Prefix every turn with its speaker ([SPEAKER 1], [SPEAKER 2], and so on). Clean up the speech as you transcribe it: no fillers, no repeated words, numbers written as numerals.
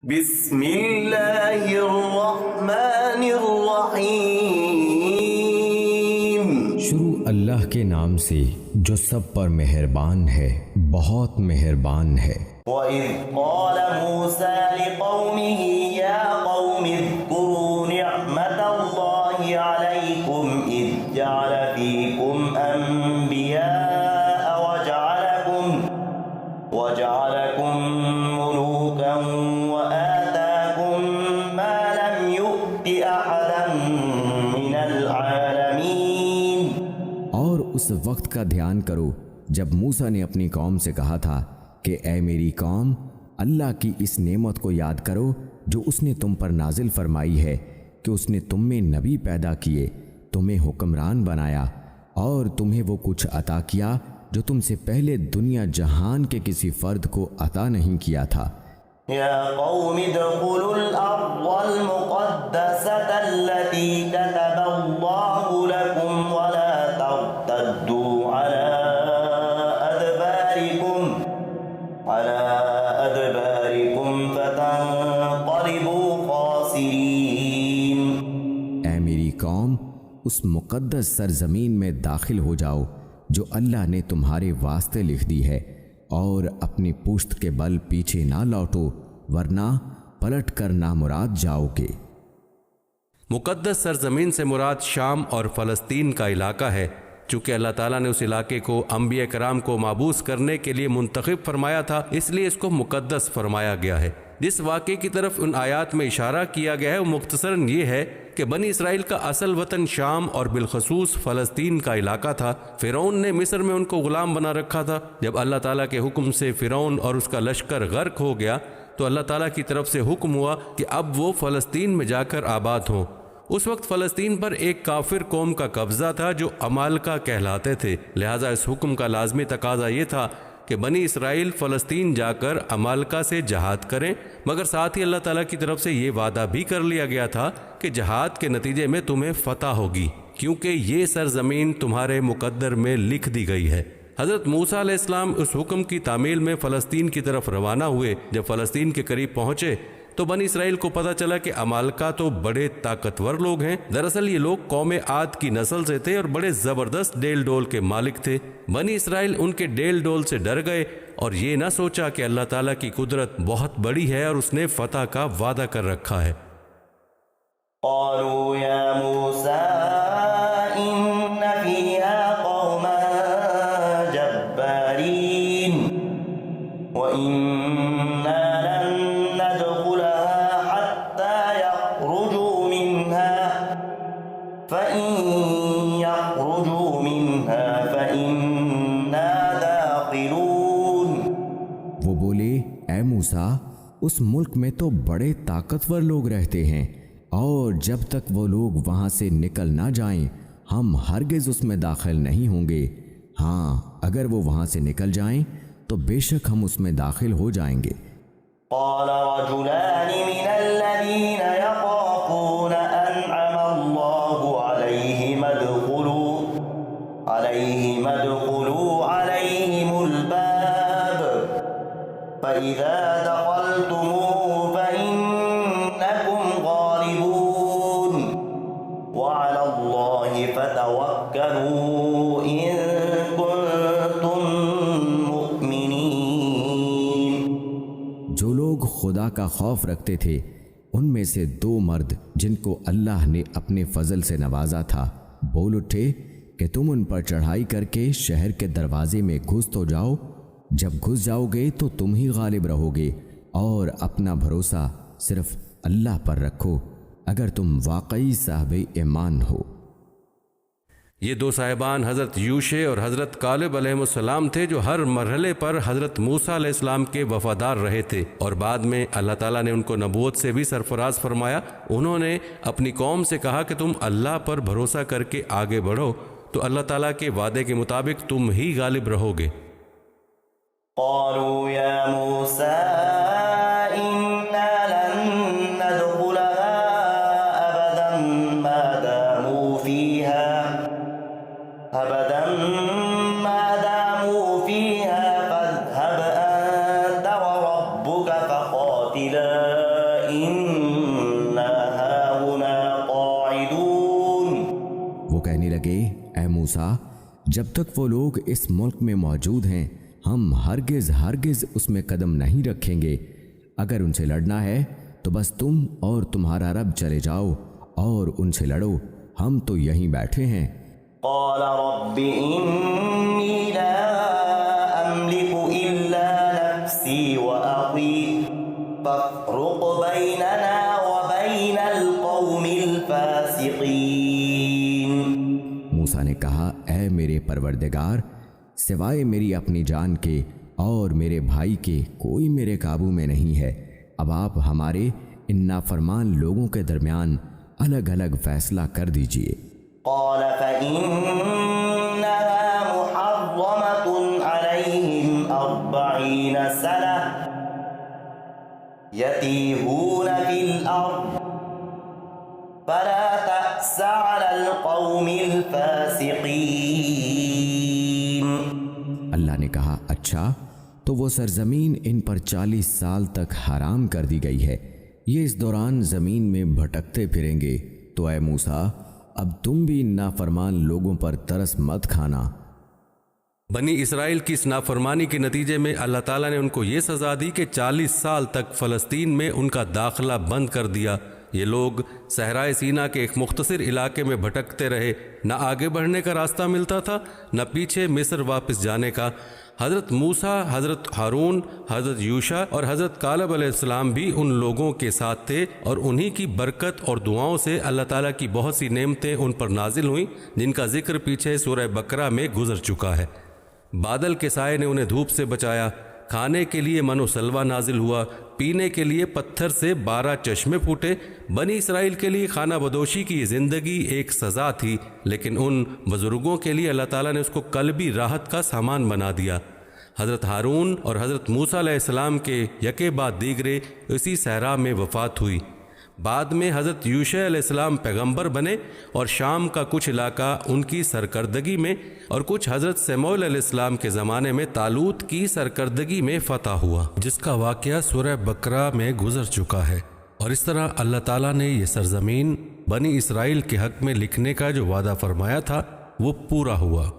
[SPEAKER 1] بسم اللہ الرحمن الرحیم۔
[SPEAKER 2] شروع اللہ کے نام سے جو سب پر مہربان ہے، بہت مہربان ہے۔
[SPEAKER 1] وَإِذْ قَالَ مُوسَى لِقَوْمِهِ يَا قَوْمِ اذْكُرُوا نِعْمَةَ اللَّهِ عَلَيْكُمْ إِذْ جَعَلَ فِيكُمْ أَنْبِيَاءَ وَجَعَلَكُمْ مُلُوكًا وَآتَاكُمْ مَا لَمْ يُؤْتِ أَحَدًا مِنَ الْعَالَمِينَ۔
[SPEAKER 2] اور اس وقت کا دھیان کرو جب موسیٰ نے اپنی قوم سے کہا تھا کہ اے میری قوم، اللہ کی اس نعمت کو یاد کرو جو اس نے تم پر نازل فرمائی ہے کہ اس نے تم میں نبی پیدا کیے، تمہیں حکمران بنایا اور تمہیں وہ کچھ عطا کیا جو تم سے پہلے دنیا جہان کے کسی فرد کو عطا نہیں کیا تھا۔
[SPEAKER 1] یا قوم ادخلوا الارض المقدسة التي كتب اللہ لكم ولا ترتدوا على ادبارکم فتنقلبوا خاسرین۔
[SPEAKER 2] اے میری قوم، اس مقدس سرزمین میں داخل ہو جاؤ جو اللہ نے تمہارے واسطے لکھ دی ہے، اور اپنی پشت کے بل پیچھے نہ لوٹو ورنہ پلٹ کر نامراد جاؤ گے۔
[SPEAKER 3] مقدس سرزمین سے مراد شام اور فلسطین کا علاقہ ہے، چونکہ اللہ تعالیٰ نے اس علاقے کو انبیاء کرام کو معبوس کرنے کے لیے منتخب فرمایا تھا، اس لیے اس کو مقدس فرمایا گیا ہے۔ جس واقعے کی طرف ان آیات میں اشارہ کیا گیا ہے وہ مختصراً یہ ہے کہ بنی اسرائیل کا اصل وطن شام اور بالخصوص فلسطین کا علاقہ تھا۔ فرعون نے مصر میں ان کو غلام بنا رکھا تھا۔ جب اللہ تعالیٰ کے حکم سے فرعون اور اس کا لشکر غرق ہو گیا تو اللہ تعالیٰ کی طرف سے حکم ہوا کہ اب وہ فلسطین میں جا کر آباد ہوں۔ اس وقت فلسطین پر ایک کافر قوم کا قبضہ تھا جو عمالقہ کہلاتے تھے، لہٰذا اس حکم کا لازمی تقاضا یہ تھا کہ بنی اسرائیل فلسطین جا کر عمالقہ سے جہاد کریں، مگر ساتھ ہی اللہ تعالیٰ کی طرف سے یہ وعدہ بھی کر لیا گیا تھا کہ جہاد کے نتیجے میں تمہیں فتح ہوگی، کیونکہ یہ سرزمین تمہارے مقدر میں لکھ دی گئی ہے۔ حضرت موسیٰ علیہ السلام اس حکم کی تعمیل میں فلسطین کی طرف روانہ ہوئے۔ جب فلسطین کے قریب پہنچے تو بنی اسرائیل کو پتہ چلا کہ عمالقہ تو بڑے طاقتور لوگ ہیں۔ دراصل یہ لوگ قوم عاد کی نسل سے تھے اور بڑے زبردست ڈیل ڈول کے مالک تھے۔ بنی اسرائیل ان کے ڈیل ڈول سے ڈر گئے اور یہ نہ سوچا کہ اللہ تعالیٰ کی قدرت بہت بڑی ہے اور اس نے فتح کا وعدہ کر رکھا ہے۔
[SPEAKER 1] قالوا یا موسیٰ ان فیہا قوما جبارین وَإِنَّا لَن نَّدْخُلَهَا حَتَّى يَخْرُجُوا مِنْهَا فَإِن يَخْرُجُوا مِنْهَا فَإِنَّا دَاخِلُونَ۔
[SPEAKER 2] وہ بولے اے موسیٰ، اس ملک میں تو بڑے طاقتور لوگ رہتے ہیں، اور جب تک وہ لوگ وہاں سے نکل نہ جائیں ہم ہرگز اس میں داخل نہیں ہوں گے۔ ہاں، اگر وہ وہاں سے نکل جائیں تو بے شک ہم اس میں داخل ہو جائیں گے۔
[SPEAKER 1] قال رجلان من الذين يخافون أنعم الله عليهم ادخلوا عليهم الباب فإذا دخلتموه فإنكم غالبون وعلى الله فتوكلوا إن كنتم مؤمنين۔
[SPEAKER 2] جو لوگ خدا کا خوف رکھتے تھے ان میں سے دو مرد جن کو اللہ نے اپنے فضل سے نوازا تھا بول اٹھے کہ تم ان پر چڑھائی کر کے شہر کے دروازے میں گھس تو جاؤ، جب گھس جاؤ گے تو تم ہی غالب رہو گے، اور اپنا بھروسہ صرف اللہ پر رکھو اگر تم واقعی صاحب ایمان ہو۔
[SPEAKER 3] یہ دو صاحبان حضرت یوشع اور حضرت کالب علیہ السلام تھے جو ہر مرحلے پر حضرت موسیٰ علیہ السلام کے وفادار رہے تھے، اور بعد میں اللہ تعالیٰ نے ان کو نبوت سے بھی سرفراز فرمایا۔ انہوں نے اپنی قوم سے کہا کہ تم اللہ پر بھروسہ کر کے آگے بڑھو تو اللہ تعالیٰ کے وعدے کے مطابق تم ہی غالب رہو گے۔
[SPEAKER 1] قالوا یا موسیٰ انا لن ندخلها ابدا ما داموا فيها فاذهب انت وربك فقاتلا إنا هاهنا قاعدون.
[SPEAKER 2] وہ کہنے لگے اے موسیٰ جب تک وہ لوگ اس ملک میں موجود ہیں ہم ہرگز اس میں قدم نہیں رکھیں گے. اگر ان سے لڑنا ہے تو بس تم اور تمہارا رب چلے جاؤ اور ان سے لڑو، ہم تو یہیں بیٹھے ہیں.
[SPEAKER 1] قال رب إني لا أملك إلا نفسي وأخي فافرق بيننا وبين القوم الفاسقين.
[SPEAKER 2] موسیٰ نے کہا اے میرے پروردگار سوائے میری اپنی جان کے اور میرے بھائی کے کوئی میرے قابو میں نہیں ہے، اب آپ ہمارے ان نافرمان لوگوں کے درمیان الگ الگ فیصلہ کر دیجئے.
[SPEAKER 1] قال فإنها محرمة عليهم 40 سنة يتيهون في الأرض فلا تأس على القوم الفاسقين.
[SPEAKER 2] اللہ نے کہا اچھا تو وہ سرزمین ان پر 40 سال تک حرام کر دی گئی ہے، یہ اس دوران زمین میں بھٹکتے پھریں گے، تو اے موسیٰ اب تم بھی ان نافرمان لوگوں پر ترس مت کھانا.
[SPEAKER 3] بنی اسرائیل کی اس نافرمانی کے نتیجے میں اللہ تعالیٰ نے ان کو یہ سزا دی کہ 40 سال تک فلسطین میں ان کا داخلہ بند کر دیا. یہ لوگ صحرائے سینا کے ایک مختصر علاقے میں بھٹکتے رہے، نہ آگے بڑھنے کا راستہ ملتا تھا نہ پیچھے مصر واپس جانے کا. حضرت موسیٰ، حضرت ہارون، حضرت یوشع اور حضرت کالب علیہ السلام بھی ان لوگوں کے ساتھ تھے، اور انہی کی برکت اور دعاؤں سے اللہ تعالیٰ کی بہت سی نعمتیں ان پر نازل ہوئیں جن کا ذکر پیچھے سورہ بقرہ میں گزر چکا ہے. بادل کے سائے نے انہیں دھوپ سے بچایا، کھانے کے لیے من و سلوہ نازل ہوا، پینے کے لیے پتھر سے 12 چشمے پھوٹے. بنی اسرائیل کے لیے خانہ بدوشی کی یہ زندگی ایک سزا تھی، لیکن ان بزرگوں کے لیے اللہ تعالیٰ نے اس کو قلبی راحت کا سامان بنا دیا. حضرت ہارون اور حضرت موسیٰ علیہ السلام کے یکے بعد دیگرے اسی صحرا میں وفات ہوئی. بعد میں حضرت یوشع علیہ السلام پیغمبر بنے اور شام کا کچھ علاقہ ان کی سرکردگی میں اور کچھ حضرت سموئیل علیہ السلام کے زمانے میں طالوت کی سرکردگی میں فتح ہوا، جس کا واقعہ سورہ بقرہ میں گزر چکا ہے. اور اس طرح اللہ تعالیٰ نے یہ سرزمین بنی اسرائیل کے حق میں لکھنے کا جو وعدہ فرمایا تھا وہ پورا ہوا.